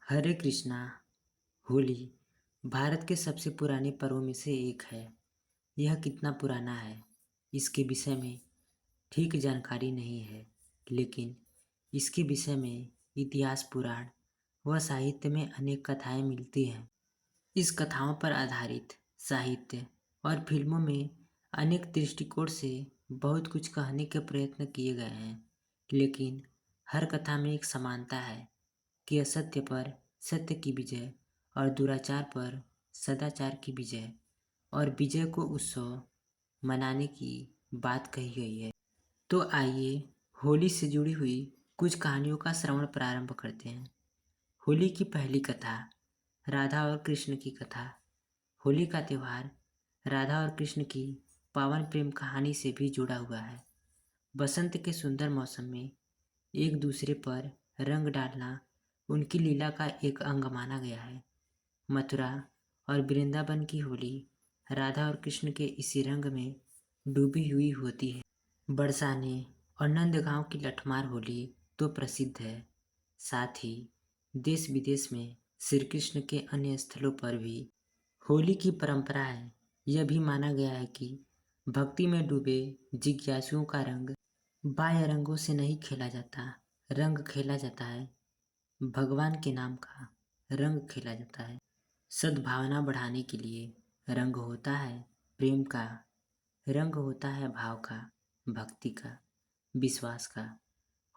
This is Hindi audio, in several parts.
हरे कृष्णा। होली भारत के सबसे पुराने पर्वों में से एक है। यह कितना पुराना है इसके विषय में ठीक जानकारी नहीं है, लेकिन इसके विषय में इतिहास, पुराण व साहित्य में अनेक कथाएं मिलती हैं। इस कथाओं पर आधारित साहित्य और फिल्मों में अनेक दृष्टिकोण से बहुत कुछ कहने के प्रयत्न किए गए हैं, लेकिन हर कथा में एक समानता है कि असत्य पर सत्य की विजय और दुराचार पर सदाचार की विजय और विजय को उत्सव मनाने की बात कही गई है। तो आइए होली से जुड़ी हुई कुछ कहानियों का श्रवण प्रारंभ करते हैं। होली की पहली कथा, राधा और कृष्ण की कथा। होली का त्यौहार राधा और कृष्ण की पावन प्रेम कहानी से भी जुड़ा हुआ है। बसंत के सुंदर मौसम में एक दूसरे पर रंग डालना उनकी लीला का एक अंग माना गया है। मथुरा और वृंदावन की होली राधा और कृष्ण के इसी रंग में डूबी हुई होती है। बरसाने और नंदगांव की लठमार होली तो प्रसिद्ध है, साथ ही देश विदेश में श्री कृष्ण के अन्य स्थलों पर भी होली की परंपरा है। यह भी माना गया है कि भक्ति में डूबे जिज्ञासुओं का रंग बाह्य रंगों से नहीं खेला जाता, रंग खेला जाता है भगवान के नाम का, रंग खेला जाता है सद्भावना बढ़ाने के लिए। रंग होता है प्रेम का, रंग होता है भाव का, भक्ति का, विश्वास का।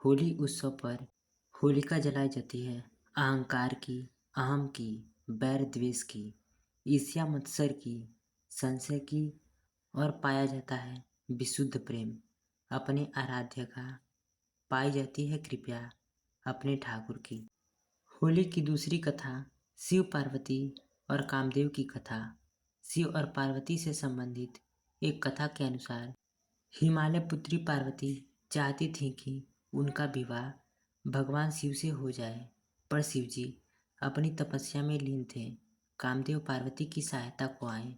होली उत्सव पर होलिका जलाई जाती है अहंकार की, अहम की, बैर द्वेष की, ईर्ष्या मत्सर की, संशय की, और पाया जाता है विशुद्ध प्रेम अपने आराध्य का। पाई जाती है कृपया अपने ठाकुर की। होली की दूसरी कथा शिव पार्वती और कामदेव की कथा। शिव और पार्वती से संबंधित एक कथा के अनुसार हिमालय पुत्री पार्वती चाहती थी कि उनका विवाह भगवान शिव से हो जाए, पर शिव जी अपनी तपस्या में लीन थे। कामदेव पार्वती की सहायता को आए।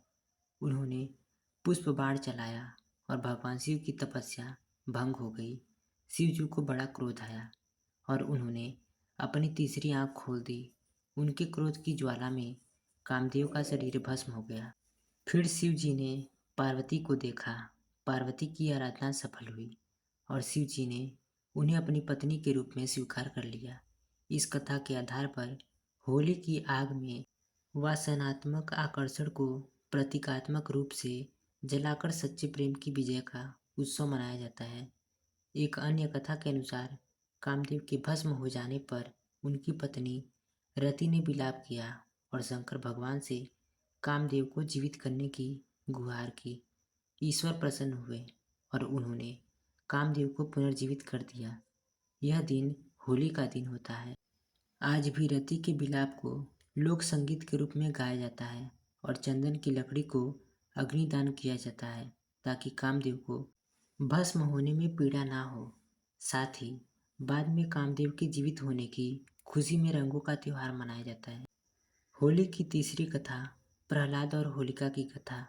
उन्होंने पुष्प बाण चलाया और भगवान शिव की तपस्या भंग हो गई। शिव जी को बड़ा क्रोध आया और उन्होंने अपनी तीसरी आंख खोल दी। उनके क्रोध की ज्वाला में कामदेव का शरीर भस्म हो गया। फिर शिव जी ने पार्वती को देखा। पार्वती की आराधना सफल हुई और शिव जी ने उन्हें अपनी पत्नी के रूप में स्वीकार कर लिया। इस कथा के आधार पर होली की आग में वासनात्मक आकर्षण को प्रतीकात्मक रूप से जलाकर सच्चे प्रेम की विजय का उत्सव मनाया जाता है। एक अन्य कथा के अनुसार कामदेव के भस्म हो जाने पर उनकी पत्नी रति ने विलाप किया और शंकर भगवान से कामदेव को जीवित करने की गुहार की। ईश्वर प्रसन्न हुए और उन्होंने कामदेव को पुनर्जीवित कर दिया। यह दिन होली का दिन होता है। आज भी रति के विलाप को लोक संगीत के रूप में गाया जाता है और चंदन की लकड़ी को अग्निदान किया जाता है ताकि कामदेव को भस्म होने में पीड़ा ना हो। साथ ही बाद में कामदेव के जीवित होने की खुशी में रंगों का त्यौहार मनाया जाता है। होली की तीसरी कथा प्रहलाद और होलिका की कथा।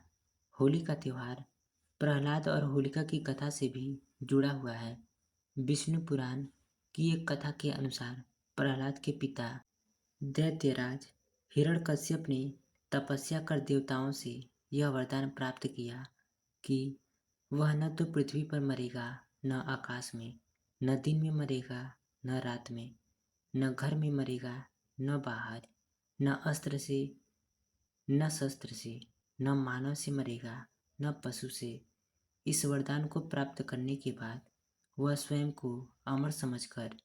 होली का त्यौहार प्रहलाद और होलिका की कथा से भी जुड़ा हुआ है। विष्णु पुराण की एक कथा के अनुसार प्रहलाद के पिता दैत्यराज हिरण्यकश्यप ने तपस्या कर देवताओं से यह वरदान प्राप्त किया कि वह न तो पृथ्वी पर मरेगा, न आकाश में, न दिन में मरेगा, न रात में, न घर में मरेगा, न बाहर, न अस्त्र से, न शस्त्र से, न मानव से मरेगा, न पशु से। इस वरदान को प्राप्त करने के बाद वह स्वयं को अमर समझकर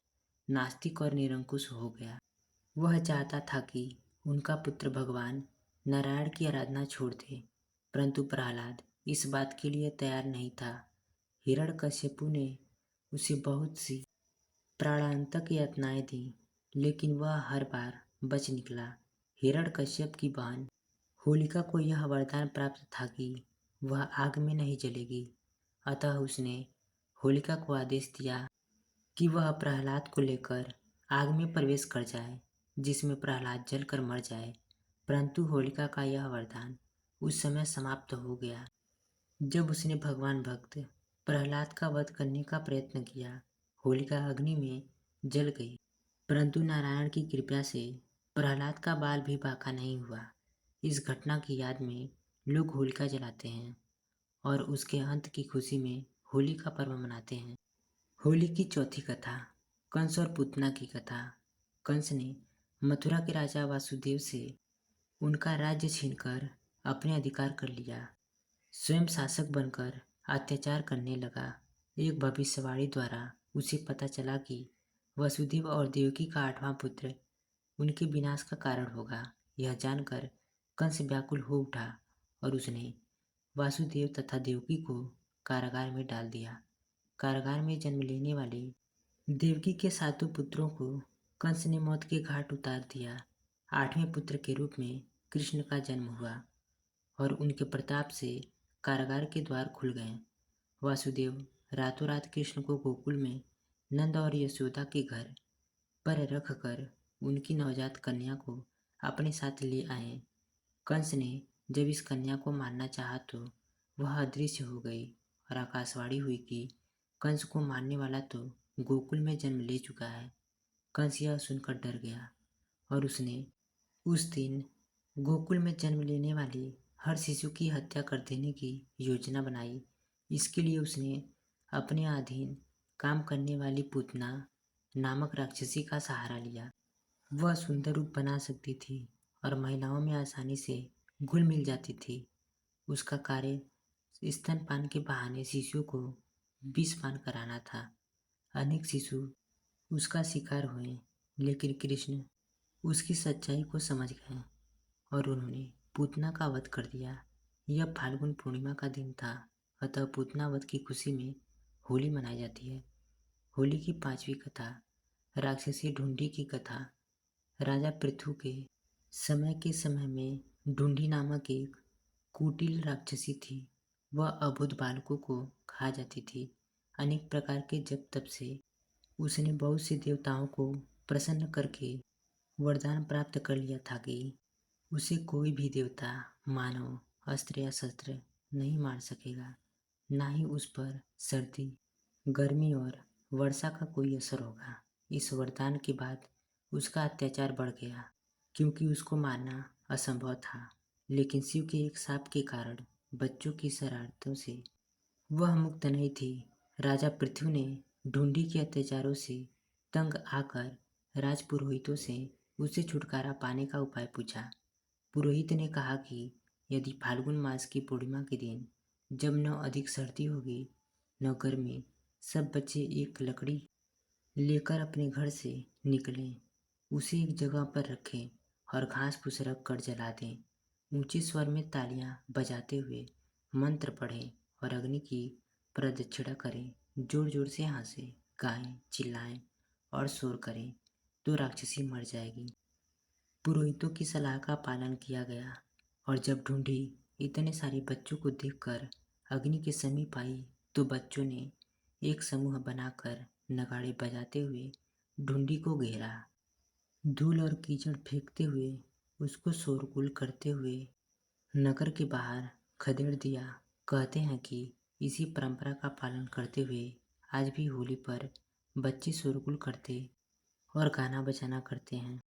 नास्तिक और निरंकुश हो गया। वह चाहता था कि उनका पुत्र भगवान नारायण की आराधना छोड़ दे, परंतु प्रहलाद इस बात के लिए तैयार नहीं था। हिरण्यकश्यपु ने उसे बहुत सी प्राणांतक यातनाएं दी, लेकिन वह हर बार बच निकला। हिरण्यकश्यप की बहन होलिका को यह वरदान प्राप्त था कि वह आग में नहीं जलेगी, अतः उसने होलिका को आदेश दिया कि वह प्रहलाद को लेकर आग में प्रवेश कर जाए, जिसमें प्रहलाद जलकर मर जाए। परंतु होलिका का यह वरदान उस समय समाप्त हो गया जब उसने भगवान भक्त प्रहलाद का वध करने का प्रयत्न किया। होलिका अग्नि में जल गई, परंतु नारायण की कृपा से प्रहलाद का बाल भी बांका नहीं हुआ। इस घटना की याद में लोग होलिका जलाते हैं और उसके अंत की खुशी में होली का पर्व मनाते हैं। होली की चौथी कथा, कंस और पूतना की कथा। कंस ने मथुरा के राजा वासुदेव से उनका राज्य छीनकर अपने अधिकार कर लिया। स्वयं शासक बनकर अत्याचार करने लगा। एक भविष्यवाणी द्वारा उसे पता चला कि वसुदेव और देवकी का आठवां पुत्र उनके विनाश का कारण होगा। यह जानकर कंस व्याकुल हो उठा और उसने वासुदेव तथा देवकी को कारागार में डाल दिया। कारागार में जन्म लेने वाले देवकी के सातों पुत्रों को कंस ने मौत के घाट उतार दिया। आठवें पुत्र के रूप में कृष्ण का जन्म हुआ और उनके प्रताप से कारागार के द्वार खुल गए। वासुदेव रातों रात कृष्ण को गोकुल में नंद और यशोदा के घर पर रखकर उनकी नवजात कन्या को अपने साथ ले आए। कंस ने जब इस कन्या को मारना चाहा तो वह अदृश्य हो गई और आकाशवाणी हुई कि कंस को मारने वाला तो गोकुल में जन्म ले चुका है। कंस यह सुनकर डर गया और उसने उस दिन गोकुल में जन्म लेने वाले हर शिशु की हत्या कर देने की योजना बनाई। इसके लिए उसने अपने अधीन काम करने वाली पूतना नामक राक्षसी का सहारा लिया। वह सुंदर रूप बना सकती थी और महिलाओं में आसानी से घुल मिल जाती थी। उसका कार्य स्तनपान के बहाने शिशुओं को विष पान कराना था। अनेक शिशु उसका शिकार हुए, लेकिन कृष्ण उसकी सच्चाई को समझ गए और उन्होंने पूतना का वध कर दिया। यह फाल्गुन पूर्णिमा का दिन था, अतः पूतना वध की खुशी में होली मनाई जाती है। होली की पांचवी कथा, राक्षसी ढूंढी की कथा। राजा पृथु के समय में ढूंढी नामक एक कुटिल राक्षसी थी। वह अबोध बालकों को खा जाती थी। अनेक प्रकार के जप तप से उसने बहुत से देवताओं को प्रसन्न करके वरदान प्राप्त कर लिया था कि उसे कोई भी देवता, मानव, अस्त्र या शस्त्र नहीं मार सकेगा। ना ही उस पर सर्दी, गर्मी और वर्षा का कोई असर होगा। इस वरदान के बाद उसका अत्याचार बढ़ गया, क्योंकि उसको मारना असंभव था। लेकिन शिव के एक शाप के कारण बच्चों की शरारतों से वह मुक्त नहीं थी। राजा पृथ्वी ने ढूंढी के अत्याचारों से तंग आकर राजपुरोहितों से उसे छुटकारा पाने का उपाय पूछा। पुरोहित ने कहा कि यदि फाल्गुन मास की पूर्णिमा के दिन, जब न अधिक सर्दी होगी न गर्मी, सब बच्चे एक लकड़ी लेकर अपने घर से निकलें, उसे एक जगह पर रखें और घास फूस रख कर जला दें। ऊंचे स्वर में तालियां बजाते हुए मंत्र पढ़ें और अग्नि की प्रदक्षिणा करें। जोर जोर से हंसें, गाएं, चिल्लाएं और शोर करें, तो राक्षसी मर जाएगी। पुरोहितों की सलाह का पालन किया गया और जब ढूंढी इतने सारे बच्चों को देखकर अग्नि के समीप आई तो बच्चों ने एक समूह बनाकर नगाड़े बजाते हुए ढूंढी को घेरा। धूल और कीचड़ फेंकते हुए उसको शोरगुल करते हुए नगर के बाहर खदेड़ दिया। कहते हैं कि इसी परंपरा का पालन करते हुए आज भी होली पर बच्चे शोरगुल करते और गाना बजाना करते हैं।